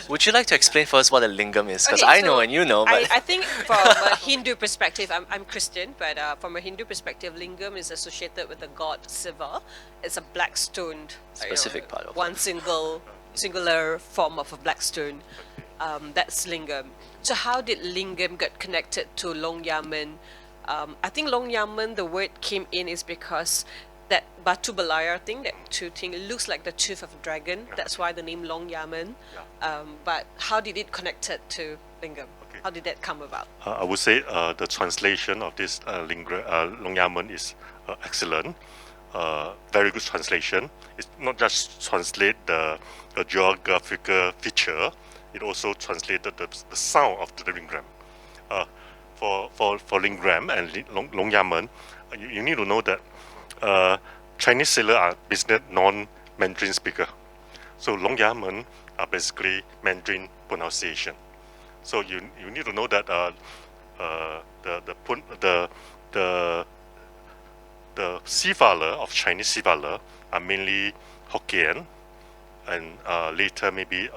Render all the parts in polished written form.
Would you like to explain first what a lingam is? Because Okay, I know so and you know, but I think from a Hindu perspective, I'm Christian, but from a Hindu perspective, lingam is associated with the god Shiva. It's a black stone, specific part of one it. singular form of a black stone. That's lingam. So how did lingam get connected to Longyamen? I think Longyamen, the word came in is because that Batu Belayar thing, that tooth thing, it looks like the tooth of a dragon. That's why the name Longyamen. But how did it connect it to lingam? Okay. How did that come about? I would say the translation of this Longyamen is excellent. Very good translation. It's not just translate the geographical feature, it also translated the sound of the lingram. For lingram and Longyamen, you need to know that Chinese sailor are business non-Mandarin speaker. So Longyamen are basically Mandarin pronunciation. So you need to know that the seafarer of Chinese seafarer are mainly Hokkien and later maybe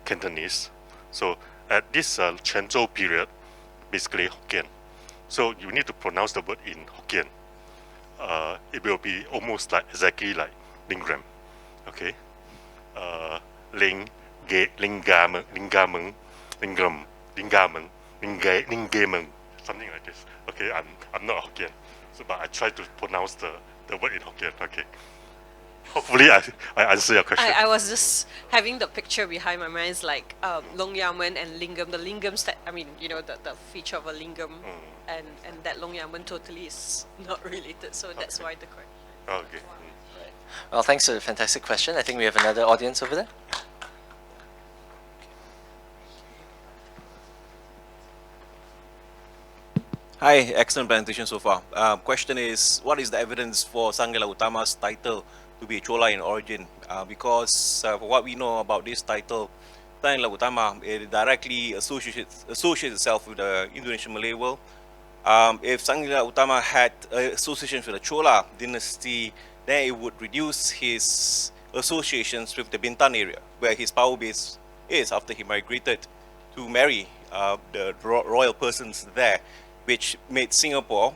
Cantonese. So at this Quanzhou period, basically Hokkien. So you need to pronounce the word in Hokkien. It will be almost like exactly like lingram. Okay. Lingamen, something like this. Okay, I'm not Hokkien, so but I try to pronounce the word in Hokkien. Okay. Hopefully, I answer your question. I was just having the picture behind my mind. It's like Longyamen and lingam. The lingam's that, I mean, the feature of a lingam, and that Longyamen totally is not related. So that's why the question. Okay. Well, thanks for the fantastic question. I think we have another audience over there. Hi, excellent presentation so far. Question is, what is the evidence for Sanggila Utama's title to be Chola in origin? Because for what we know about this title, Sanggila Utama, it directly associates itself with the Indonesian Malay world. If Sanggila Utama had associations with the Chola dynasty, then it would reduce his associations with the Bintan area, where his power base is after he migrated to marry the royal persons there, which made Singapura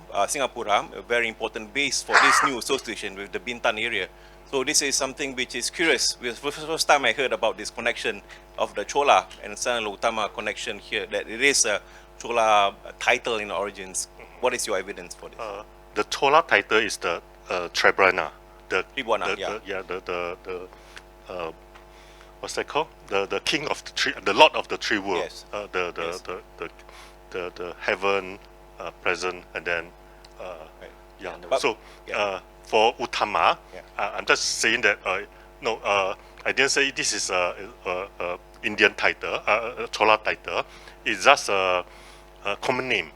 a very important base for this new association with the Bintan area. So this is something which is curious. For the first time I heard about this connection of the Chola and Sanggila Utama connection here, that it is a Chola title in origins. What is your evidence for this? The Chola title is the Trebana. What's that called? The king of the tree, the lord of the tree world. Yes. The heaven present, and then yeah. But, so for Utama, I'm just saying that no, I didn't say this is a Indian title, Chola title. It's just a common name.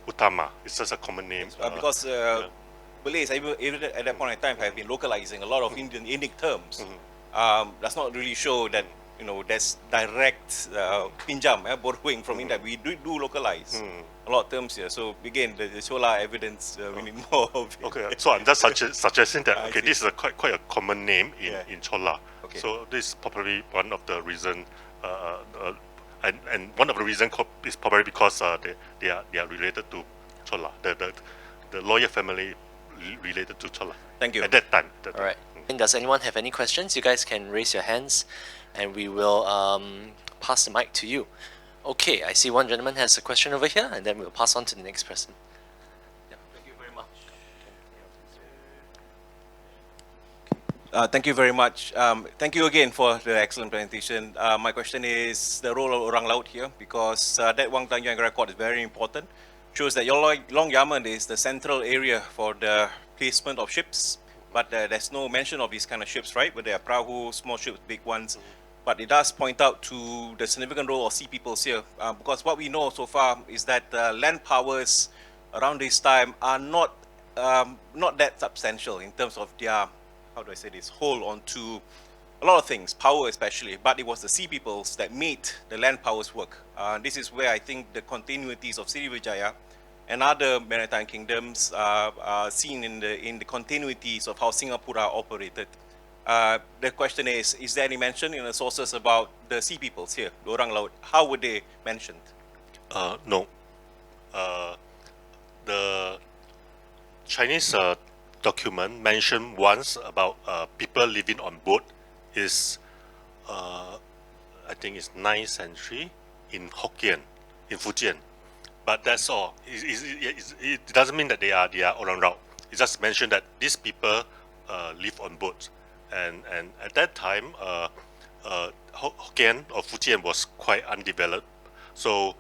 Utama. It's just a common name. Because Malays, even at that point in time, have been localizing a lot of Indic terms. Does not really show that there's direct pinjam, borrowing from India. We do localize a lot of terms here. So again, the Chola evidence, we need more of it. Okay, so I'm just suggesting that this is quite a common name in Chola. Okay. So this is probably one of the reason, and one of the reason is probably because they are related to Chola. The lawyer family related to Chola. Thank you. At that time. All right. And does anyone have any questions? You guys can raise your hands, and we will pass the mic to you. Okay, I see one gentleman has a question over here, and then we'll pass on to the next person. Yeah, thank you very much. Thank you very much. Thank you again for the excellent presentation. My question is the role of Orang Laut here, because that Wang Tangyang record is very important. Shows that Longyamen is the central area for the placement of ships, but there's no mention of these kind of ships, right? Whether they are prahu, small ships, big ones. But it does point out to the significant role of sea peoples here, because what we know so far is that land powers around this time are not that substantial in terms of their, how do I say this, hold on to a lot of things, power especially, but it was the sea peoples that made the land powers work. This is where I think the continuities of Srivijaya and other maritime kingdoms are seen in the continuities of how Singapore operated. The question is there any mention in the sources about the sea peoples here, the orang laut? How would they mentioned? No. The Chinese document mentioned once about people living on boat is, I think it's 9th century in Hokkien, in Fujian. But that's all. It doesn't mean that they are orang rau. It just mentioned that these people live on boats, and at that time, Hokkien or Fujian was quite undeveloped, so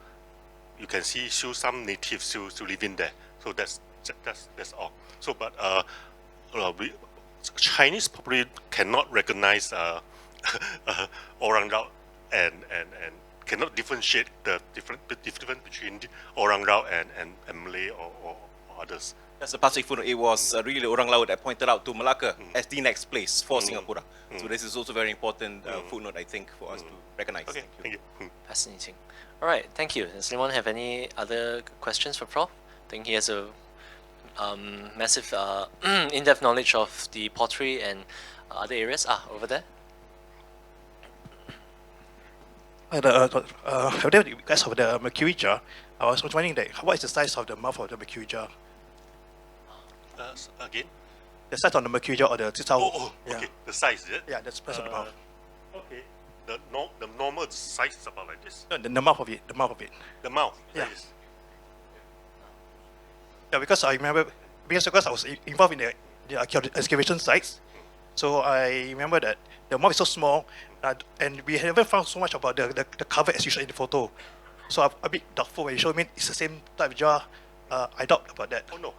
you can see still some natives still living there. So that's all. So but Chinese probably cannot recognize orang rau and cannot differentiate the difference between orang rau and Malay or others. That's the Pacific footnote. It was really orang laut that pointed out to Malacca as the next place for Singapore. So this is also very important footnote, I think, for us to recognize. Okay, thank you. Fascinating. All right, thank you. Does anyone have any other questions for Prof? I think he has a massive in-depth knowledge of the pottery and other areas. Over there. Because of the mercury jar, I was wondering that what is the size of the mouth of the mercury jar? Again? The size of the mercury jar or the Oh, yeah. okay. The size, is it? Yeah, the size of the mouth. Okay. The normal size is about like this. No, the mouth of it. The mouth of it. The mouth. Yeah. Like this. Yeah, because I remember because I was involved in the excavation sites, so I remember that the mouth is so small, and we haven't found so much about the cover as usual in the photo. So I'm a bit doubtful when you show me it's the same type of jar. I doubt about that. Oh no.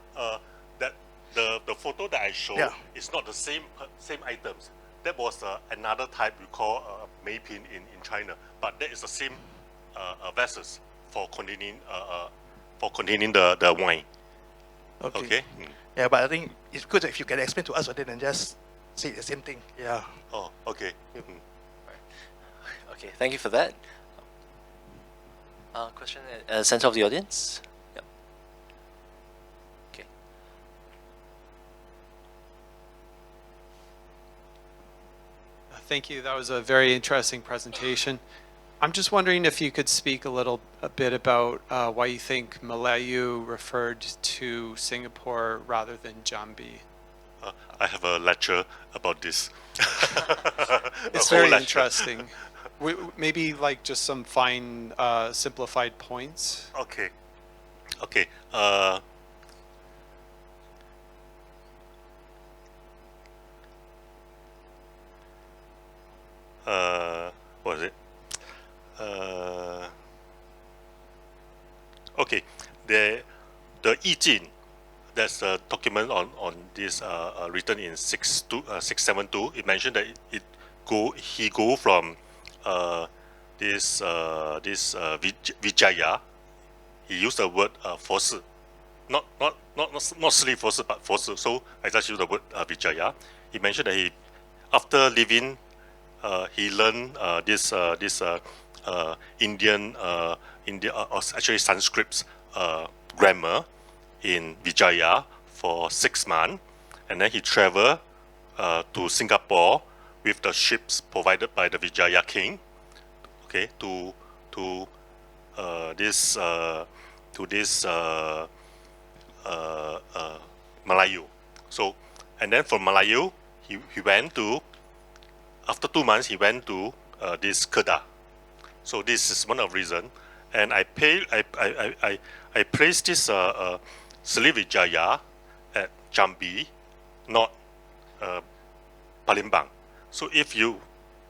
That the photo that I showed is not the same items. That was another type we call Maritime in China, but that is the same vessels for containing the wine. Okay. Yeah, but I think it's good if you can explain to us rather than just say the same thing. Yeah. Oh, okay. Okay, thank you for that. Question at center of the audience. Yep. Okay. Thank you. That was a very interesting presentation. I'm just wondering if you could speak a bit about why you think Malayu referred to Singapore rather than Jambi. I have a lecture about this. It's very interesting. Maybe like just some fine simplified points. Okay. Okay. What was it? Okay. The Yi Jin, there's a document on this written in 672. It mentioned that he go from this Vijaya. He used the word 佛寺, not sleep 佛寺, but 佛寺. So I just use the word Vijaya. He mentioned that he, after leaving, he learned this Indian actually Sanskrit grammar in Vijaya for 6 months, and then he traveled to Singapore with the ships provided by the Vijaya king. Okay, to this Malayu. So, and then from Malayu, he went to, after 2 months, he went to this Kedah. So this is one of the reasons. And I placed this Sri Vijaya at Jambi, not Palembang. So if you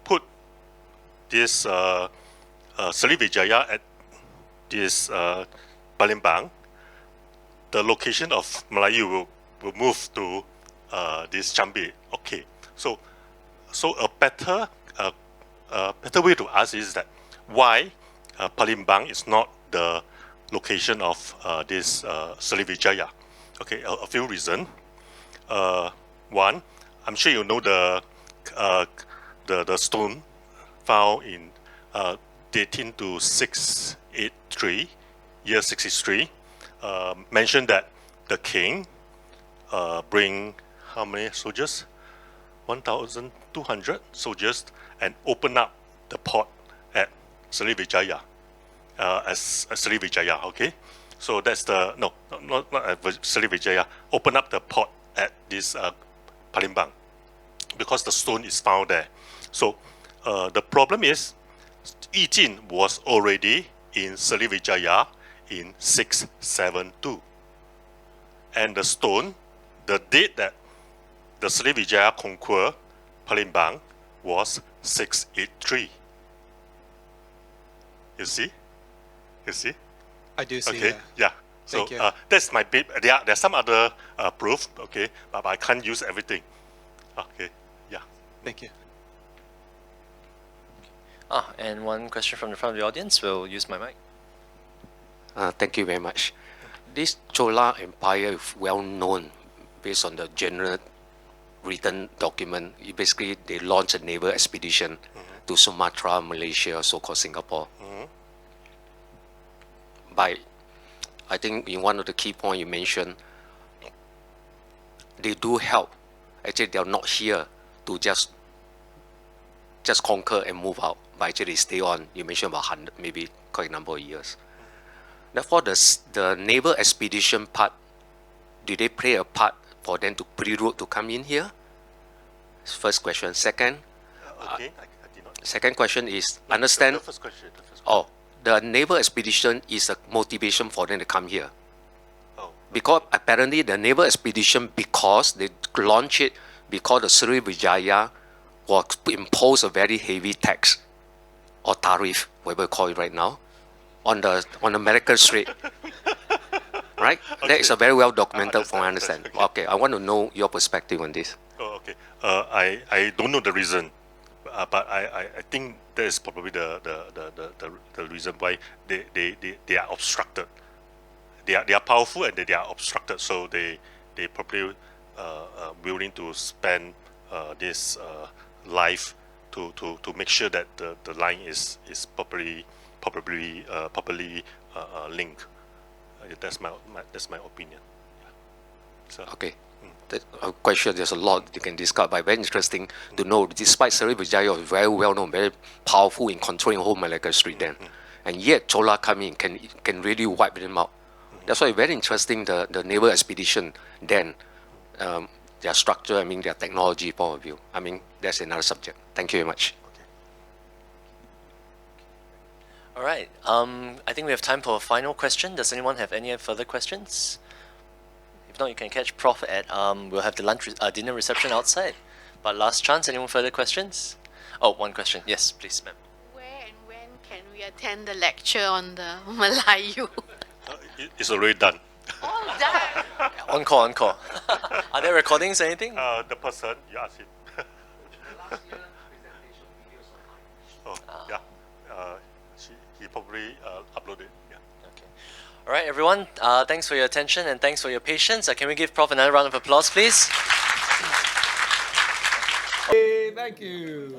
put this Sri Vijaya at this Palembang, the location of Melayu will move to this Jambi. Okay, so a better way to ask is that why Palembang is not the location of this Sri Vijaya. Okay, a few reasons. One, I'm sure you know the stone found in dating to 683, year 663, mentioned that the king bring how many soldiers? 1,200 soldiers and open up the port at Srivijaya, as Srivijaya, okay? So that's the, no, not at Srivijaya, open up the port at this Palembang, because the stone is found there. So the problem is, Yi Jin was already in Srivijaya in 672. And the stone, the date that the Srivijaya conquered Palembang was 683. You see? You see? I do see Okay, that. yeah. So Thank you. that's my bit. There's some other proof, okay, but I can't use everything. Okay, yeah. Thank you. And one question from the front of the audience. We'll use my mic. Thank you very much. This Chola Empire is well known based on the general written document. Basically, they launched a naval expedition to Sumatra, Malaysia, so-called Singapore. By, I think in one of the key points you mentioned, they do help. Actually, they are not here to just conquer and move out, but actually they stay on. You mentioned about 100, maybe quite a number of years. Therefore, the naval expedition part, did they play a part for them to pre-route to come in here? First question. Second, Okay, I did not. second question is, understand, The first question. oh, the naval expedition is a motivation for them to come here. Oh. Because apparently the naval expedition, because they launched it, because the Srivijaya was impose a very heavy tax or tariff, whatever you call it right now, on the American Strait. Right? That is a very well documented from what I understand. Okay, I want to know your perspective on this. Oh, okay. I don't know the reason, but I think that is probably the reason why they are obstructed. They are powerful and they are obstructed, so they probably willing to spend this life to make sure that the line is properly linked. That's my opinion. Yeah. So, Okay. I'm quite sure there's a lot you can discuss, but very interesting to know, despite Srivijaya was very well known, very powerful in controlling whole Malacca Street then, and yet Chola come in, can really wipe them out. That's why very interesting, the naval expedition then, their structure, I mean their technology point of view. I mean, that's another subject. Thank you very much. All right. I think we have time for a final question. Does anyone have any further questions? If not, you can catch Prof at we'll have the dinner reception outside. But last chance. Anyone further questions? Oh, one question. Yes, please, ma'am. Where and when can we attend the lecture on the Melayu? it's already done. All done. Encore, encore. Are there recordings or anything? The person, you ask him. Oh, yeah. He probably uploaded. Yeah. Okay. All right, everyone. Thanks for your attention and thanks for your patience. Can we give Prof another round of applause, please? Thank you.